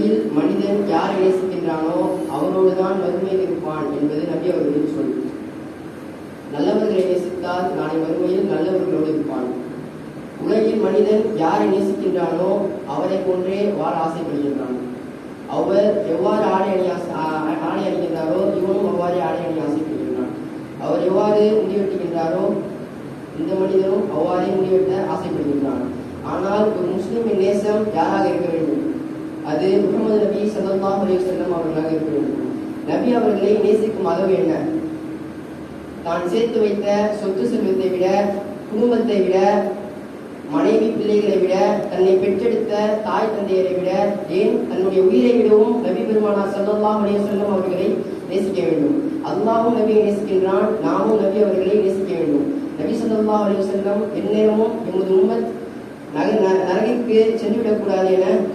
உலகில் மனிதன் யாரை நேசிக்கின்றானோ அவரோடுதான் மறுமையில் இருப்பான் என்பது நபி அவர்களின் சொல். நல்லவர்களை நேசித்தால் நாளை மறுமையில் நல்லவர்களோடு இருப்பான். உலகில் மனிதன் யாரை நேசிக்கின்றானோ அவரை போன்றே வாழ ஆசைப்படுகின்றான். அவர் எவ்வாறு ஆடை அணிகின்றாரோ இவனும் அவ்வாறே ஆடை அணி ஆசைப்படுகின்றான். அவர் எவ்வாறு முடிவெட்டுகின்றாரோ இந்த மனிதனும் அவ்வாறே முடிவெட்ட ஆசைப்படுகின்றான். ஆனால் ஒரு முஸ்லிமின் நேசம் யாராக இருக்க வேண்டும்? அது முஹம்மது நபி ஸல்லல்லாஹு அலைஹி வஸல்லம் அவர்களாக இருக்க வேண்டும். நபி அவர்களை நேசிக்கும் அளவு என்ன? தான் சேர்த்து வைத்த சொத்து செல்வத்தை விட, குடும்பத்தை விட, மனைவி பிள்ளைகளை விட, தன்னை பெற்றெடுத்த தாய் தந்தையரை விட, ஏன் தன்னுடைய உயிரை விடவும் நபி பெருமானார் ஸல்லல்லாஹு அலைஹி வஸல்லம் அவர்களை நேசிக்க வேண்டும். அல்லாஹ்வும் நபியை நேசிக்கின்றான், நாமும் நபி அவர்களை நேசிக்க வேண்டும். நபி ஸல்லல்லாஹு அலைஹி வஸல்லம் எந்நேரமும் எமது உம்மத் நரகிற்கு சென்றுவிடக்கூடாது என